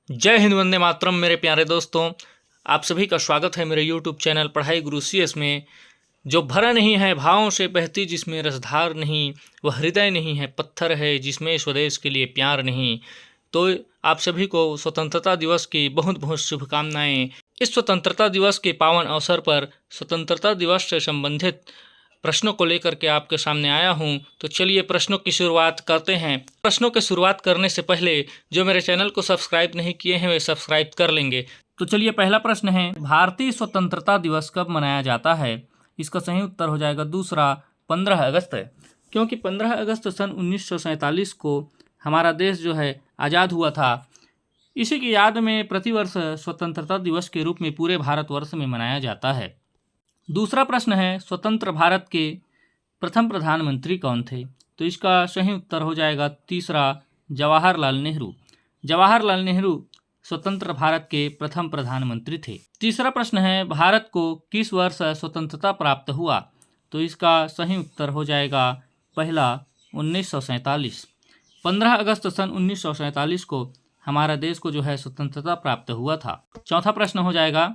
जय हिंद, वंदे मातरम। मेरे प्यारे दोस्तों, आप सभी का स्वागत है मेरे यूट्यूब चैनल पढ़ाई गुरु CS में। जो भरा नहीं है भावों से बहती जिसमें रसधार नहीं, वह हृदय नहीं है पत्थर है जिसमें स्वदेश के लिए प्यार नहीं। तो आप सभी को स्वतंत्रता दिवस की बहुत बहुत शुभकामनाएं। इस स्वतंत्रता दिवस के पावन अवसर पर स्वतंत्रता दिवस से संबंधित प्रश्नों को लेकर के आपके सामने आया हूं। तो चलिए प्रश्नों की शुरुआत करते हैं। प्रश्नों की शुरुआत करने से पहले जो मेरे चैनल को सब्सक्राइब नहीं किए हैं वे सब्सक्राइब कर लेंगे। तो चलिए पहला प्रश्न है, भारतीय स्वतंत्रता दिवस कब मनाया जाता है? इसका सही उत्तर हो जाएगा दूसरा, 15 अगस्त है। क्योंकि 15 अगस्त सन 1947 को हमारा देश जो है आज़ाद हुआ था। इसी की याद में प्रतिवर्ष स्वतंत्रता दिवस के रूप में पूरे भारतवर्ष में मनाया जाता है। दूसरा प्रश्न है, स्वतंत्र भारत के प्रथम प्रधानमंत्री कौन थे? तो इसका सही उत्तर हो जाएगा तीसरा, जवाहरलाल नेहरू। जवाहरलाल नेहरू स्वतंत्र भारत के प्रथम प्रधानमंत्री थे। तीसरा प्रश्न है, भारत को किस वर्ष स्वतंत्रता प्राप्त हुआ? तो इसका सही उत्तर हो जाएगा पहला, 1947। 15 अगस्त सन 1947 को हमारा देश को जो है स्वतंत्रता प्राप्त हुआ था। चौथा प्रश्न हो जाएगा,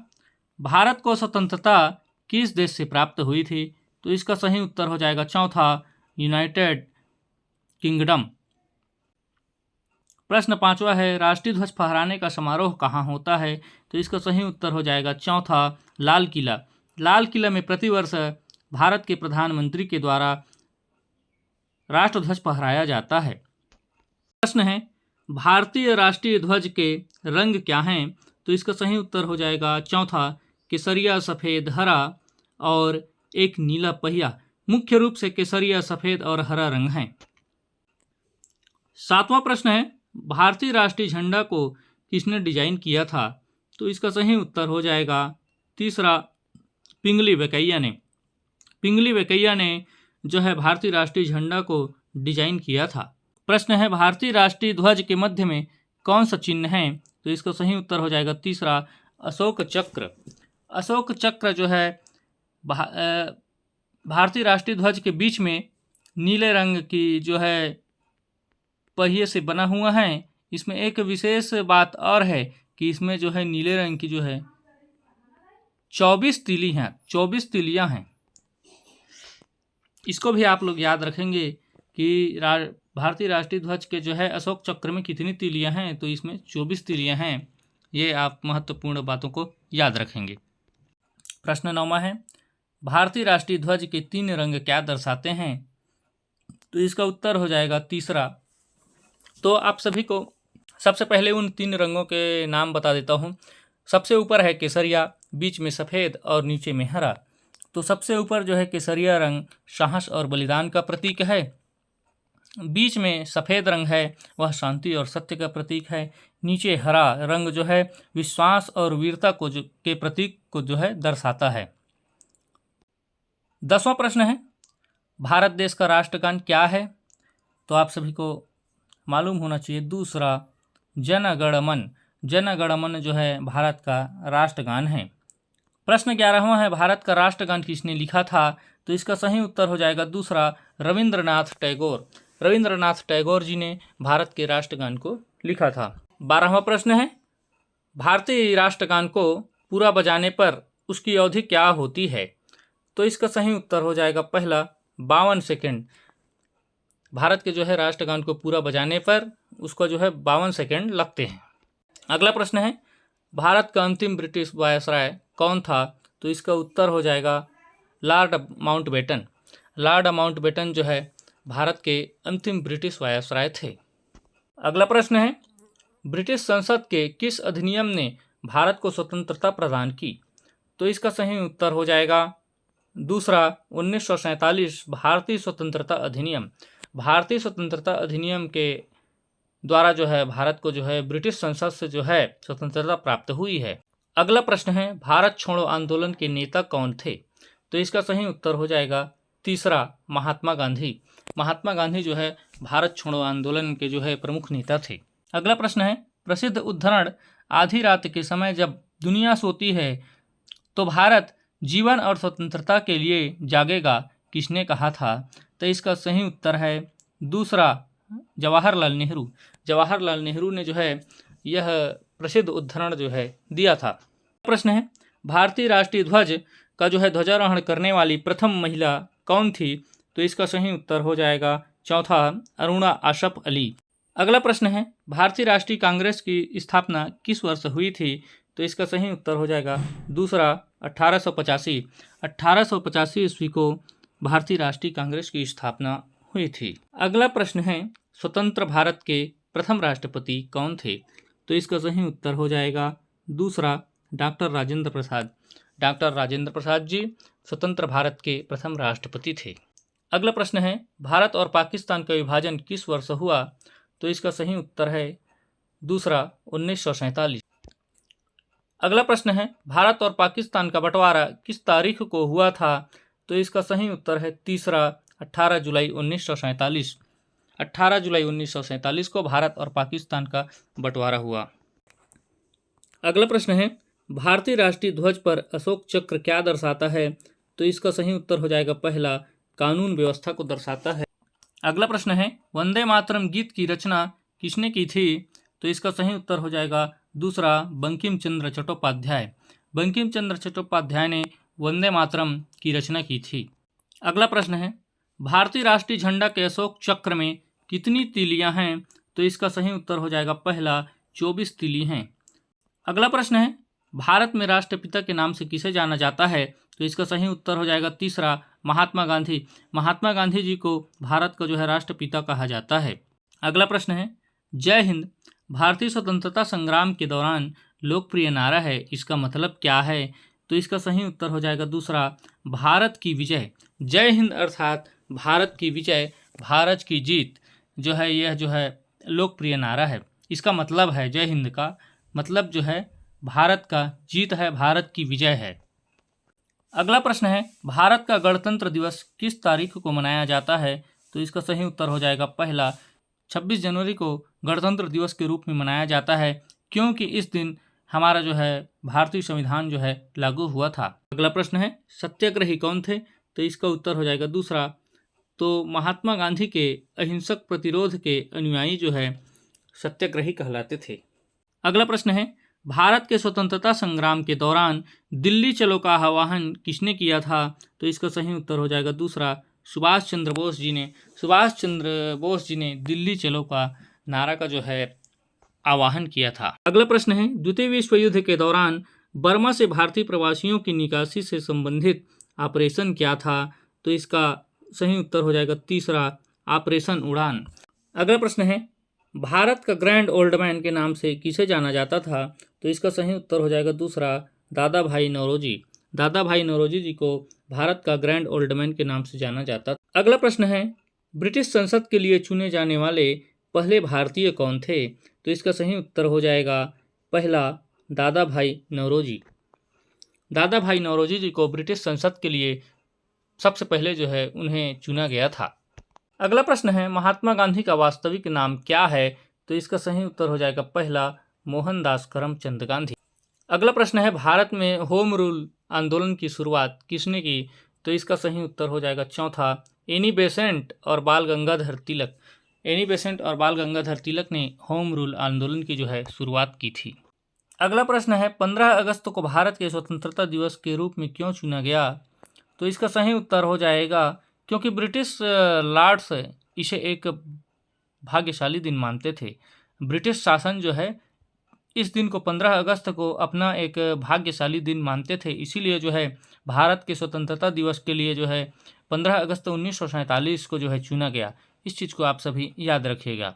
भारत को स्वतंत्रता किस देश से प्राप्त हुई थी? तो इसका सही उत्तर हो जाएगा चौथा, यूनाइटेड किंगडम। प्रश्न पांचवा है, राष्ट्रीय ध्वज फहराने का समारोह कहाँ होता है? तो इसका सही उत्तर हो जाएगा चौथा, लाल किला। लाल किला में प्रतिवर्ष भारत के प्रधानमंत्री के द्वारा राष्ट्रध्वज फहराया जाता है। प्रश्न है, भारतीय राष्ट्रीय ध्वज के रंग क्या हैं? तो इसका सही उत्तर हो जाएगा चौथा, केसरिया, सफ़ेद, हरा और एक नीला पहिया। मुख्य रूप से केसरिया, सफ़ेद और हरा रंग हैं। सातवां प्रश्न है, भारतीय राष्ट्रीय झंडा को किसने डिजाइन किया था? तो इसका सही उत्तर हो जाएगा तीसरा, पिंगली वेंकैया ने। पिंगली वेंकैया ने जो है भारतीय राष्ट्रीय झंडा को डिजाइन किया था। प्रश्न है, भारतीय राष्ट्रीय ध्वज के मध्य में कौन सा चिन्ह है? तो इसका सही उत्तर हो जाएगा तीसरा, अशोक चक्र। अशोक चक्र जो है भारतीय राष्ट्रीय ध्वज के बीच में नीले रंग की जो है पहिए से बना हुआ है। इसमें एक विशेष बात और है कि इसमें जो है नीले रंग की जो है 24 तीली हैं, 24 तीलियां हैं। इसको भी आप लोग याद रखेंगे कि भारतीय राष्ट्रीय ध्वज के जो है अशोक चक्र में कितनी तीलियां हैं। तो इसमें 24 तीलियां हैं। ये आप महत्वपूर्ण बातों को याद रखेंगे। प्रश्न 9वां है, भारतीय राष्ट्रीय ध्वज के 3 रंग क्या दर्शाते हैं? तो इसका उत्तर हो जाएगा तीसरा। तो आप सभी को सबसे पहले उन 3 रंगों के नाम बता देता हूँ। सबसे ऊपर है केसरिया, बीच में सफ़ेद और नीचे में हरा। तो सबसे ऊपर जो है केसरिया रंग साहस और बलिदान का प्रतीक है। बीच में सफ़ेद रंग है, वह शांति और सत्य का प्रतीक है। नीचे हरा रंग जो है विश्वास और वीरता को के प्रतीक को जो है दर्शाता है। 10वां प्रश्न है, भारत देश का राष्ट्रगान क्या है? तो आप सभी को मालूम होना चाहिए दूसरा, जन गण मन। जन गण मन जो है भारत का राष्ट्रगान है। प्रश्न 11वां है, भारत का राष्ट्रगान किसने लिखा था? तो इसका सही उत्तर हो जाएगा दूसरा, रविंद्रनाथ टैगोर। रविंद्रनाथ टैगोर जी ने भारत के राष्ट्रगान को लिखा था। 12वां प्रश्न है, भारतीय राष्ट्रगान को पूरा बजाने पर उसकी अवधि क्या होती है? तो इसका सही उत्तर हो जाएगा पहला, 52 सेकेंड। भारत के जो है राष्ट्रगान को पूरा बजाने पर उसको जो है 52 सेकेंड लगते हैं। अगला प्रश्न है, भारत का अंतिम ब्रिटिश वायसराय कौन था? तो इसका उत्तर हो जाएगा लॉर्ड माउंटबेटन। लॉर्ड माउंटबेटन जो है भारत के अंतिम ब्रिटिश वायसराय थे। अगला प्रश्न है, ब्रिटिश संसद के किस अधिनियम ने भारत को स्वतंत्रता प्रदान की? तो इसका सही उत्तर हो जाएगा दूसरा, 1947 भारतीय स्वतंत्रता अधिनियम। भारतीय स्वतंत्रता अधिनियम के द्वारा जो है भारत को जो है ब्रिटिश संसद से जो है स्वतंत्रता प्राप्त हुई है। अगला प्रश्न है, भारत छोड़ो आंदोलन के नेता कौन थे? तो इसका सही उत्तर हो जाएगा तीसरा, महात्मा गांधी। महात्मा गांधी जो है भारत छोड़ो आंदोलन के जो है प्रमुख नेता थे। अगला प्रश्न है, प्रसिद्ध उद्धरण आधी रात के समय जब दुनिया सोती है तो भारत जीवन और स्वतंत्रता के लिए जागेगा, किसने कहा था? तो इसका सही उत्तर है दूसरा, जवाहरलाल नेहरू। जवाहरलाल नेहरू ने जो है यह प्रसिद्ध उद्धरण जो है दिया था। प्रश्न है भारतीय राष्ट्रीय ध्वज का जो है ध्वजारोहण करने वाली प्रथम महिला कौन थी? तो इसका सही उत्तर हो जाएगा चौथा अरुणा आशफ अली। अगला प्रश्न है भारतीय राष्ट्रीय कांग्रेस की स्थापना किस वर्ष हुई थी? तो इसका सही उत्तर हो जाएगा दूसरा 1885। 1885 ईस्वी को भारतीय राष्ट्रीय कांग्रेस की स्थापना हुई थी। अगला प्रश्न है स्वतंत्र भारत के प्रथम राष्ट्रपति कौन थे? तो इसका सही उत्तर हो जाएगा दूसरा डॉक्टर राजेंद्र प्रसाद। डॉक्टर राजेंद्र प्रसाद जी स्वतंत्र भारत के प्रथम राष्ट्रपति थे। अगला प्रश्न है भारत और पाकिस्तान का विभाजन किस वर्ष हुआ? तो इसका सही उत्तर है दूसरा 1947। अगला प्रश्न है भारत और पाकिस्तान का बंटवारा किस तारीख को हुआ था? तो इसका सही उत्तर है तीसरा 18 जुलाई 1947। 18 जुलाई 1947 को भारत और पाकिस्तान का बंटवारा हुआ। अगला प्रश्न है भारतीय राष्ट्रीय ध्वज पर अशोक चक्र क्या दर्शाता है? तो इसका सही उत्तर हो जाएगा पहला कानून व्यवस्था को दर्शाता है। अगला प्रश्न है वंदे मातरम गीत की रचना किसने की थी? तो इसका सही उत्तर हो जाएगा दूसरा बंकिम चंद्र चट्टोपाध्याय। बंकिम चंद्र चट्टोपाध्याय ने वंदे मातरम की रचना की थी। अगला प्रश्न है भारतीय राष्ट्रीय झंडा के अशोक चक्र में कितनी तीलियां हैं? तो इसका सही उत्तर हो जाएगा पहला 24 तीली हैं। अगला प्रश्न है भारत में राष्ट्रपिता के नाम से किसे जाना जाता है? तो इसका सही उत्तर हो जाएगा तीसरा महात्मा गांधी। महात्मा गांधी जी को भारत का जो है राष्ट्रपिता कहा जाता है। अगला प्रश्न है जय हिंद भारतीय स्वतंत्रता संग्राम के दौरान लोकप्रिय नारा है, इसका मतलब क्या है? तो इसका सही उत्तर हो जाएगा दूसरा भारत की विजय। जय हिंद अर्थात भारत की विजय, भारत की जीत जो है यह जो है लोकप्रिय नारा है। इसका मतलब है जय हिंद का मतलब जो है भारत का जीत है, भारत की विजय है। अगला प्रश्न है भारत का गणतंत्र दिवस किस तारीख को मनाया जाता है? तो इसका सही उत्तर हो जाएगा पहला 26 जनवरी को गणतंत्र दिवस के रूप में मनाया जाता है, क्योंकि इस दिन हमारा जो है भारतीय संविधान जो है लागू हुआ था। अगला प्रश्न है सत्याग्रही कौन थे? तो इसका उत्तर हो जाएगा दूसरा तो महात्मा गांधी के अहिंसक प्रतिरोध के अनुयायी जो है सत्याग्रही कहलाते थे। अगला प्रश्न है भारत के स्वतंत्रता संग्राम के दौरान दिल्ली चलो का आह्वान किसने किया था? तो इसका सही उत्तर हो जाएगा दूसरा सुभाष चंद्र बोस जी ने। सुभाष चंद्र बोस जी ने दिल्ली चलो का नारा का जो है आह्वान किया था। अगला प्रश्न है द्वितीय विश्व युद्ध के दौरान बर्मा से भारतीय प्रवासियों की निकासी से संबंधित ऑपरेशन क्या था? तो इसका सही उत्तर हो जाएगा तीसरा ऑपरेशन उड़ान। अगला प्रश्न है भारत का ग्रैंड ओल्ड मैन के नाम से किसे जाना जाता था? तो इसका सही उत्तर हो जाएगा दूसरा दादा भाई नौरोजी। दादा भाई नौरोजी जी को भारत का ग्रैंड ओल्ड मैन के नाम से जाना जाता था। अगला प्रश्न है ब्रिटिश संसद के लिए चुने जाने वाले पहले भारतीय कौन थे? तो इसका सही उत्तर हो जाएगा पहला दादा भाई नौरोजी। दादा भाई नौरोजी जी को ब्रिटिश संसद के लिए सबसे पहले जो है उन्हें चुना गया था। अगला प्रश्न है महात्मा गांधी का वास्तविक नाम क्या है? तो इसका सही उत्तर हो जाएगा पहला मोहनदास करमचंद गांधी। अगला प्रश्न है भारत में होम रूल आंदोलन की शुरुआत किसने की? तो इसका सही उत्तर हो जाएगा चौथा एनी बेसेंट और बाल गंगाधर तिलक। एनी बेसेंट और बाल गंगाधर तिलक ने होम रूल आंदोलन की जो है शुरुआत की थी। अगला प्रश्न है 15 अगस्त को भारत के स्वतंत्रता दिवस के रूप में क्यों चुना गया? तो इसका सही उत्तर हो जाएगा क्योंकि ब्रिटिश लॉर्ड्स इसे एक भाग्यशाली दिन मानते थे। ब्रिटिश शासन जो है इस दिन को 15 अगस्त को अपना एक भाग्यशाली दिन मानते थे, इसीलिए जो है भारत के स्वतंत्रता दिवस के लिए जो है 15 अगस्त 1947 को जो है चुना गया। इस चीज़ को आप सभी याद रखिएगा।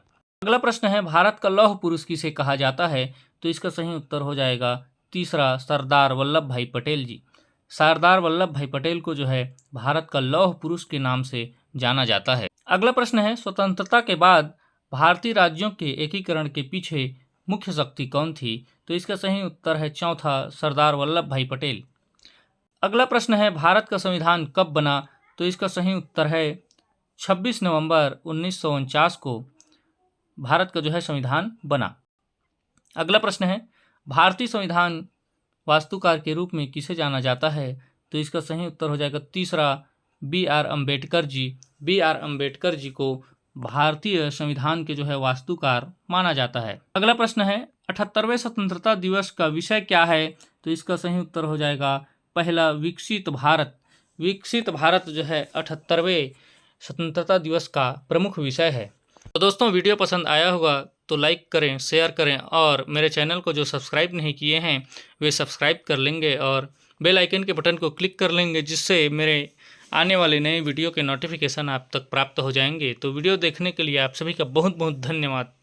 अगला प्रश्न है भारत का लौह पुरुष किसे कहा जाता है? तो इसका सही उत्तर हो जाएगा तीसरा सरदार वल्लभ भाई पटेल जी। सरदार वल्लभ भाई पटेल को जो है भारत का लौह पुरुष के नाम से जाना जाता है। अगला प्रश्न है स्वतंत्रता के बाद भारतीय राज्यों के एकीकरण के पीछे मुख्य शक्ति कौन थी? तो इसका सही उत्तर है चौथा सरदार वल्लभ भाई पटेल। अगला प्रश्न है भारत का संविधान कब बना? तो इसका सही उत्तर है 26 नवंबर 1949 को भारत का जो है संविधान बना। अगला प्रश्न है भारतीय संविधान वास्तुकार के रूप में किसे जाना जाता है? तो इसका सही उत्तर हो जाएगा तीसरा B R Ambedkar ji. B R Ambedkar ji को भारतीय संविधान के जो है वास्तुकार माना जाता है। अगला प्रश्न है 78वें स्वतंत्रता दिवस का विषय क्या है? तो इसका सही उत्तर हो जाएगा पहला विकसित भारत। विकसित भारत जो है 78वें स्वतंत्रता दिवस का प्रमुख विषय है। तो दोस्तों वीडियो पसंद आया होगा तो लाइक करें, शेयर करें और मेरे चैनल को जो सब्सक्राइब नहीं किए हैं वे सब्सक्राइब कर लेंगे और बेल आइकन के बटन को क्लिक कर लेंगे, जिससे मेरे आने वाले नए वीडियो के नोटिफिकेशन आप तक प्राप्त हो जाएंगे। तो वीडियो देखने के लिए आप सभी का बहुत बहुत धन्यवाद।